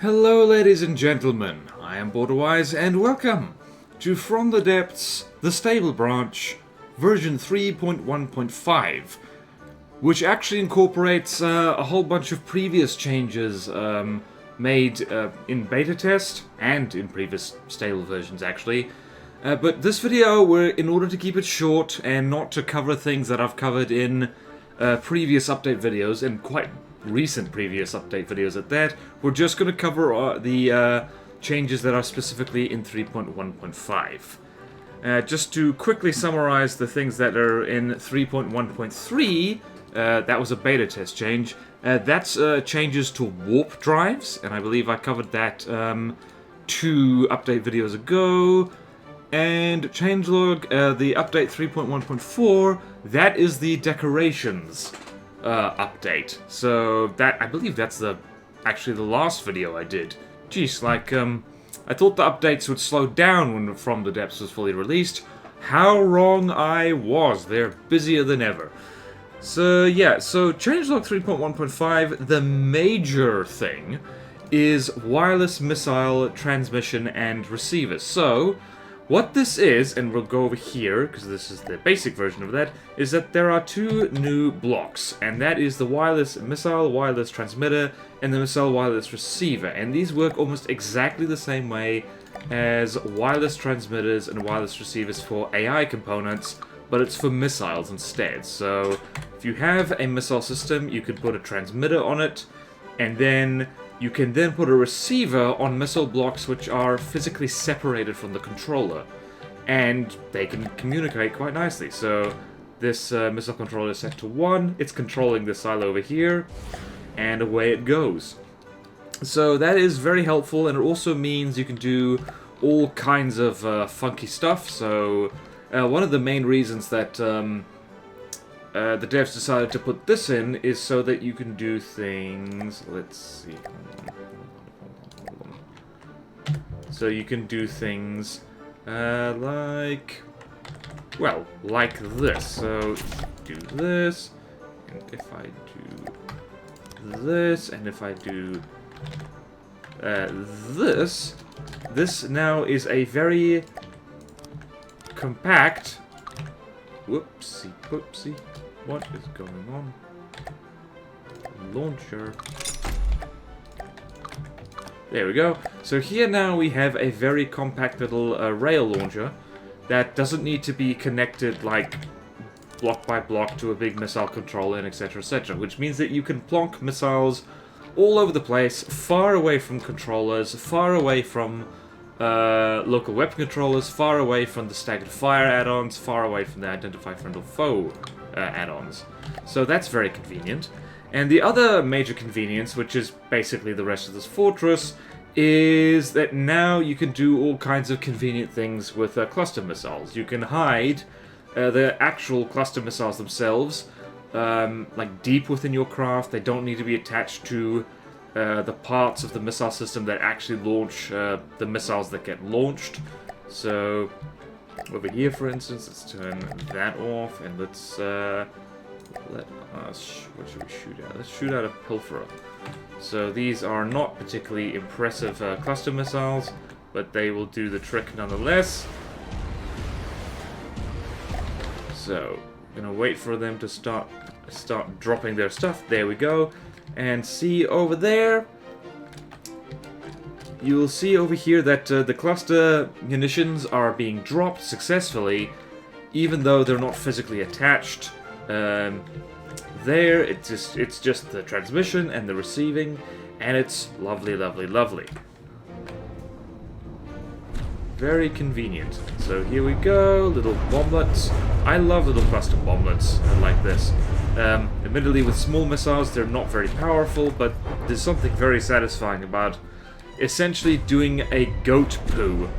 Hello ladies and gentlemen, I am BorderWise and welcome to From the Depths, the Stable Branch, version 3.1.5, which actually incorporates a whole bunch of previous changes made in beta test and in previous stable versions actually. But this video, in order to keep it short and not to cover things that I've covered in previous update videos, and quite recent previous update videos at that, we're just going to cover the changes that are specifically in 3.1.5. Just to quickly summarize the things that are in 3.1.3, that was a beta test change. That's changes to warp drives, and I believe I covered that 2 update videos ago. And changelog, the update 3.1.4, that is the decorations update. So that, I believe that's actually the last video I did. Jeez, like, I thought the updates would slow down when From the Depths was fully released. How wrong I was. They're busier than ever. So yeah, so changelog 3.1.5, the major thing is wireless missile transmission and receiver. So what this is, and we'll go over here, because this is the basic version of that, is that there are 2 new blocks, and that is the wireless missile wireless transmitter and the missile wireless receiver, and these work almost exactly the same way as wireless transmitters and wireless receivers for AI components, but it's for missiles instead. So if you have a missile system, you can put a transmitter on it, and then you can then put a receiver on missile blocks which are physically separated from the controller, and they can communicate quite nicely. So this missile controller is set to 1, it's controlling the silo over here, and away it goes. So that is very helpful, and it also means you can do all kinds of funky stuff. So one of the main reasons that the devs decided to put this in is so that you can do things. Let's see. Hold on. So you can do things like, well, like this. So do this, and if I do this, and if I do this, this now is a very compact. Whoopsie, whoopsie. What is going on? Launcher. There we go. So here now we have a very compact little rail launcher that doesn't need to be connected like block by block to a big missile controller and etc, which means that you can plonk missiles all over the place, far away from controllers, far away from local weapon controllers, far away from the staggered fire add-ons, far away from the identify friend or foe add-ons. So that's very convenient. And the other major convenience, which is basically the rest of this fortress, is that now you can do all kinds of convenient things with cluster missiles. You can hide the actual cluster missiles themselves, like deep within your craft. They don't need to be attached to the parts of the missile system that actually launch the missiles that get launched. So over here, for instance, let's turn that off, and let's let us, what should we shoot at? Let's shoot at a pilferer. So these are not particularly impressive cluster missiles, but they will do the trick nonetheless. So I'm gonna wait for them to start dropping their stuff. There we go. And see over there, you'll see over here that the cluster munitions are being dropped successfully, even though they're not physically attached. There, it's just the transmission and the receiving, and it's lovely, lovely, lovely. Very convenient. So here we go, little bomblets. I love little cluster bomblets like this. Admittedly, with small missiles, they're not very powerful, but there's something very satisfying about essentially doing a goat poo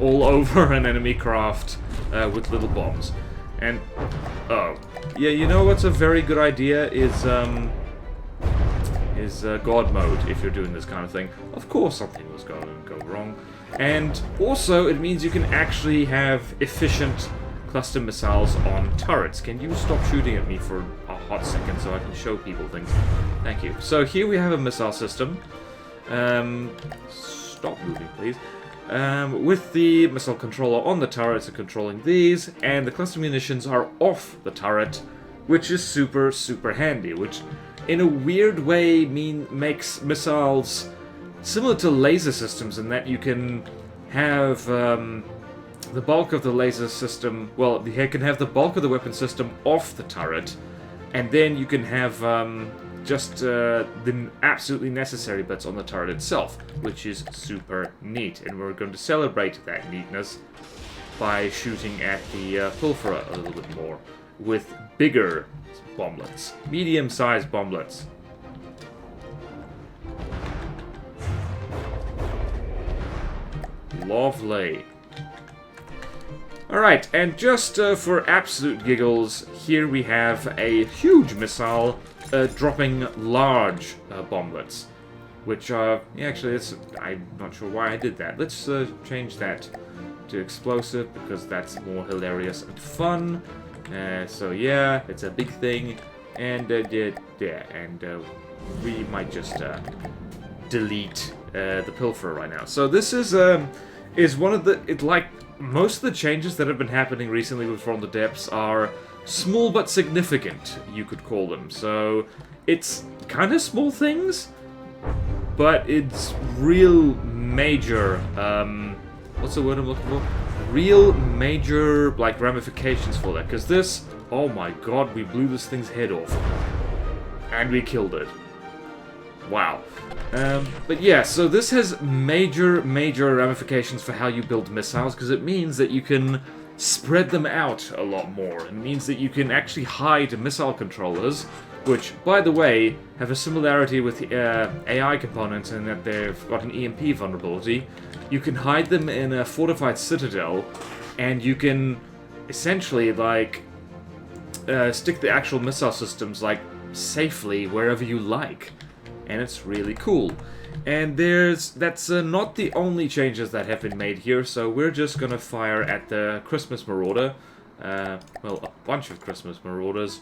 all over an enemy craft with little bombs. And, oh, yeah, you know what's a very good idea is God mode if you're doing this kind of thing. Of course something was going to go wrong. And also, it means you can actually have efficient cluster missiles on turrets. Can you stop shooting at me for a hot second so I can show people things? Thank you. So here we have a missile system. Stop moving, please. With the missile controller on the turret, so controlling these, and the cluster munitions are off the turret, which is super, super handy, which in a weird way makes missiles similar to laser systems in that you can have the bulk of the laser system, well, you can have the bulk of the weapon system off the turret, and then you can have just the absolutely necessary bits on the turret itself, which is super neat. And we're going to celebrate that neatness by shooting at the Pilferer a little bit more with bigger bomblets, medium-sized bomblets. Lovely. Alright, and just for absolute giggles, here we have a huge missile dropping large bomblets, which are, yeah, actually, I'm not sure why I did that. Let's change that to explosive, because that's more hilarious and fun. So yeah, it's a big thing, and yeah, and we might just delete the Pilferer right now. So this is one of the, most of the changes that have been happening recently with From the Depths are small but significant, you could call them. So it's kind of small things, but it's real major, what's the word I'm looking for? Real major, like, ramifications for that. Because this, oh my god, we blew this thing's head off. And we killed it. Wow. But yeah, so this has major, major ramifications for how you build missiles, because it means that you can spread them out a lot more. It means that you can actually hide missile controllers, which, by the way, have a similarity with AI components in that they've got an EMP vulnerability. You can hide them in a fortified citadel, and you can essentially, like, stick the actual missile systems, like, safely wherever you like. And it's really cool. And that's not the only changes that have been made here, so we're just gonna fire at the Christmas Marauder. Well, a bunch of Christmas Marauders.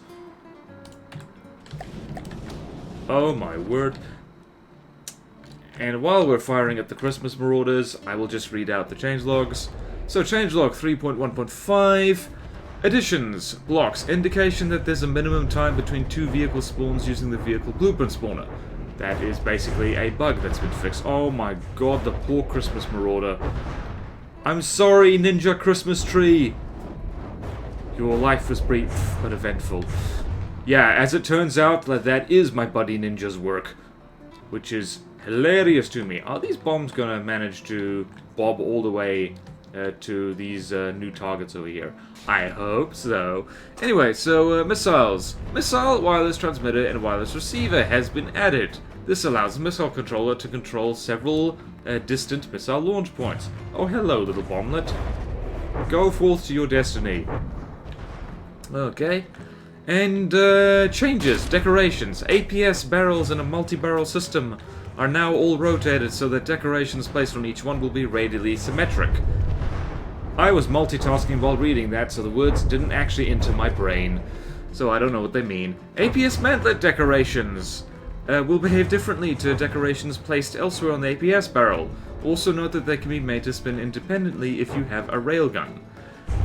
Oh my word. And while we're firing at the Christmas Marauders, I will just read out the changelogs. So, changelog 3.1.5. Additions. Blocks. Indication that there's a minimum time between two vehicle spawns using the vehicle blueprint spawner. That is basically a bug that's been fixed. Oh my god, the poor Christmas Marauder. I'm sorry, Ninja Christmas Tree. Your life was brief, but eventful. Yeah, as it turns out, that is my buddy Ninja's work. Which is hilarious to me. Are these bombs gonna manage to bob all the way to these new targets over here? I hope so. Anyway, so missiles. Missile, wireless transmitter, and wireless receiver has been added. This allows the missile controller to control several distant missile launch points. Oh, hello, little bomblet. Go forth to your destiny. Okay. And changes, decorations. APS barrels in a multi-barrel system are now all rotated so that decorations placed on each one will be radially symmetric. I was multitasking while reading that, so the words didn't actually enter my brain. So I don't know what they mean. APS mantlet decorations will behave differently to decorations placed elsewhere on the APS barrel. Also note that they can be made to spin independently if you have a railgun.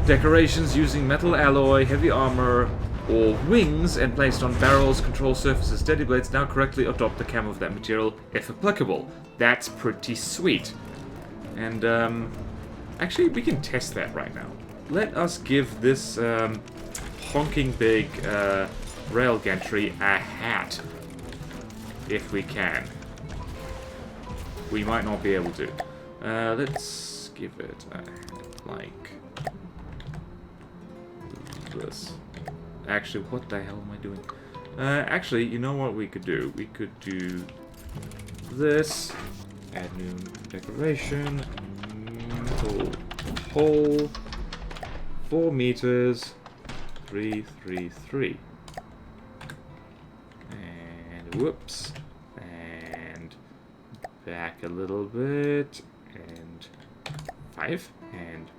Decorations using metal alloy, heavy armor, or wings and placed on barrels, control surfaces, steady blades now correctly adopt the camo of that material if applicable. That's pretty sweet. And actually we can test that right now. Let us give this honking big rail gantry a hat. If we can. We might not be able to. Let's give it a hat like this. Actually, what the hell am I doing? Actually, you know what we could do? We could do this. Add new decoration. Metal hole. 4 meters. 3, 3, 3. And whoops. And back a little bit. And 5. And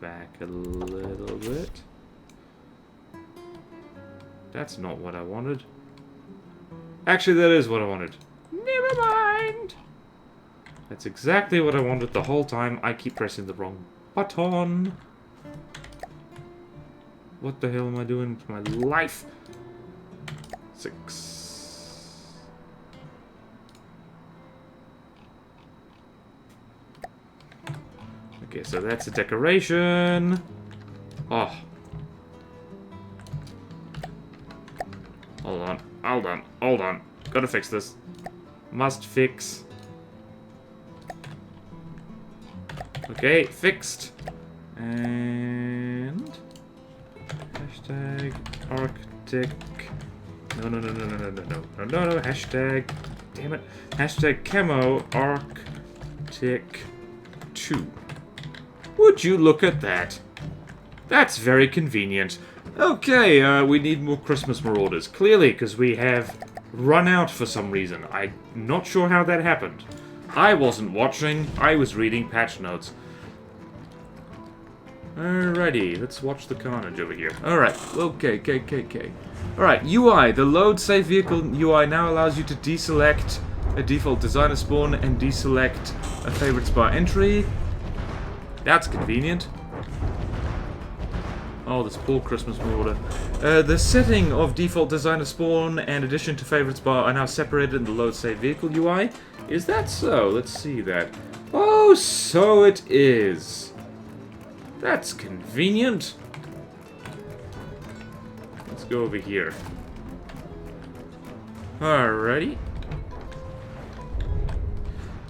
back a little bit. That's not what I wanted. Actually, that is what I wanted. Never mind. That's exactly what I wanted the whole time. I keep pressing the wrong button. What the hell am I doing with my life? 6. Okay, so that's a decoration. Oh. Hold on. Gotta fix this. Must fix. Okay, fixed. And... hashtag Arctic... No. Hashtag... damn it. Hashtag Camo Arctic 2. Would you look at that? That's very convenient. Okay, we need more Christmas Marauders. Clearly, because we have run out for some reason. I'm not sure how that happened. I wasn't watching. I was reading patch notes. Alrighty, let's watch the carnage over here. Alright, okay. Alright, UI. The load save vehicle UI now allows you to deselect a default designer spawn and deselect a favorites bar entry. That's convenient. Oh, this poor Christmas Marauder. The setting of default designer spawn and addition to favorites bar are now separated in the load save vehicle UI. Is that so? Let's see that. Oh, so it is. That's convenient. Let's go over here. Alrighty.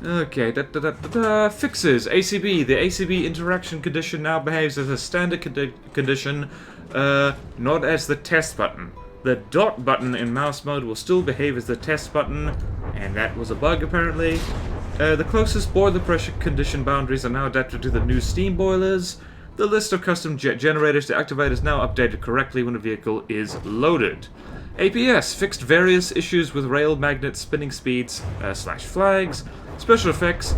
Okay, fixes. ACB. The ACB interaction condition now behaves as a standard condition, not as the test button. The dot button in mouse mode will still behave as the test button, and that was a bug apparently. The closest boiler pressure condition boundaries are now adapted to the new steam boilers. The list of custom jet generators to activate is now updated correctly when a vehicle is loaded. APS fixed various issues with rail magnet spinning speeds / flags. Special effects.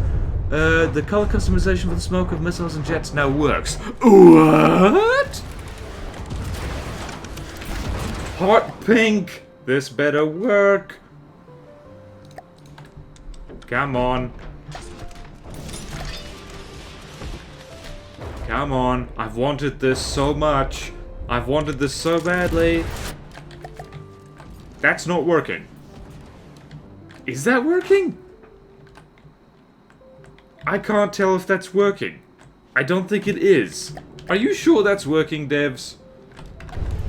The color customization for the smoke of missiles and jets now works. What? Hot pink. This better work. Come on. Come on. I've wanted this so much. I've wanted this so badly. That's not working. Is that working? I can't tell if that's working. I don't think it is. Are you sure that's working, devs?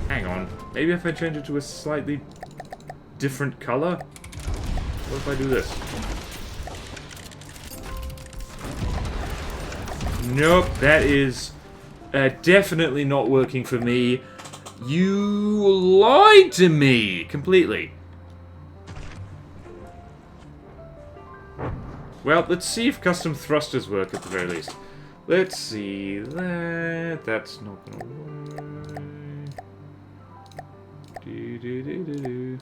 Hang on. Maybe if I change it to a slightly different color? What if I do this? Nope, that is definitely not working for me. You lied to me completely. Well, let's see if custom thrusters work at the very least. Let's see that. That's not gonna work. Do.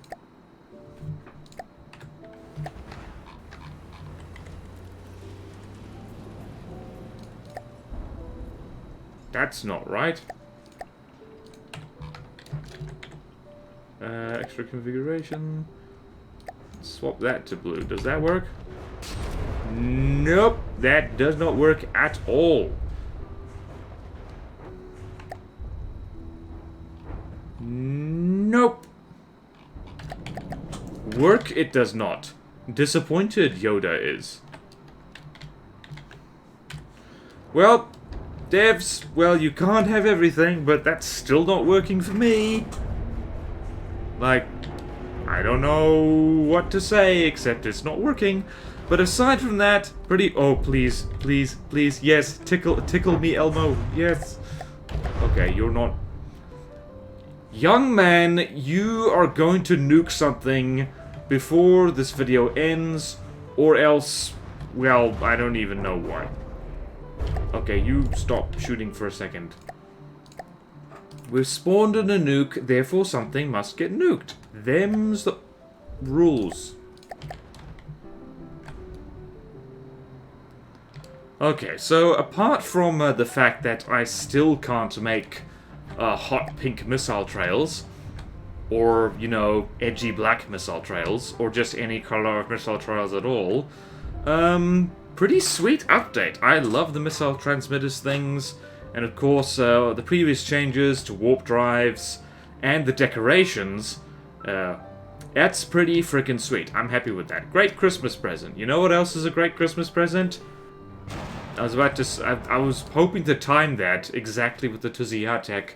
That's not right. Extra configuration. Swap that to blue. Does that work? Nope, that does not work at all. Nope. Work it does not. Disappointed Yoda is. Well, devs, well, you can't have everything, but that's still not working for me. Like, I don't know what to say, except it's not working. But aside from that, pretty... Oh, please, please, please, yes, tickle me, Elmo, yes. Okay, you're not... Young man, you are going to nuke something before this video ends, or else, well, I don't even know why. Okay, you stop shooting for a second. We've spawned in a nuke, therefore something must get nuked. Them's the rules. Okay, so apart from the fact that I still can't make hot pink missile trails, or, you know, edgy black missile trails, or just any color of missile trails at all, pretty sweet update. I love the missile transmitters things, and of course the previous changes to warp drives and the decorations. That's pretty freaking sweet. I'm happy with that. Great Christmas present. You know what else is a great Christmas present? I was hoping to time that exactly with the Tuziatek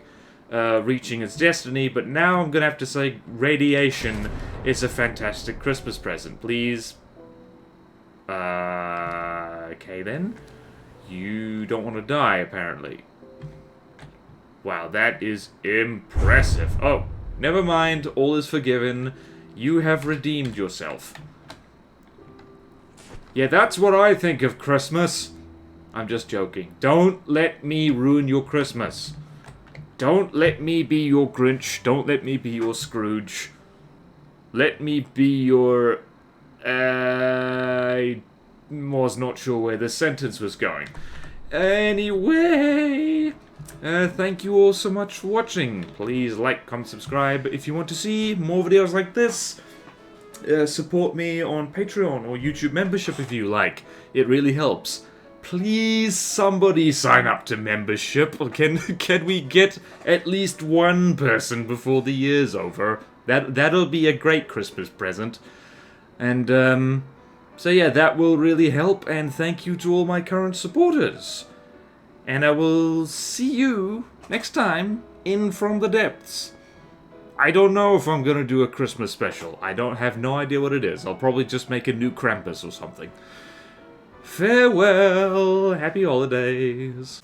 reaching its destiny, but now I'm gonna have to say radiation is a fantastic Christmas present. Please. Okay then. You don't want to die, apparently. Wow, that is impressive. Oh, never mind. All is forgiven. You have redeemed yourself. Yeah, that's what I think of Christmas. I'm just joking. Don't let me ruin your Christmas. Don't let me be your Grinch. Don't let me be your Scrooge. Let me be your... I was not sure where the sentence was going. Anyway, thank you all so much for watching. Please like, comment, subscribe if you want to see more videos like this. Support me on Patreon or YouTube membership if you like. It really helps. Please, somebody sign up to membership. Can we get at least one person before the year's over? That'll be a great Christmas present. And, so yeah, that will really help, and thank you to all my current supporters. And I will see you next time in From the Depths. I don't know if I'm gonna do a Christmas special. I have no idea what it is. I'll probably just make a new Krampus or something. Farewell! Happy holidays!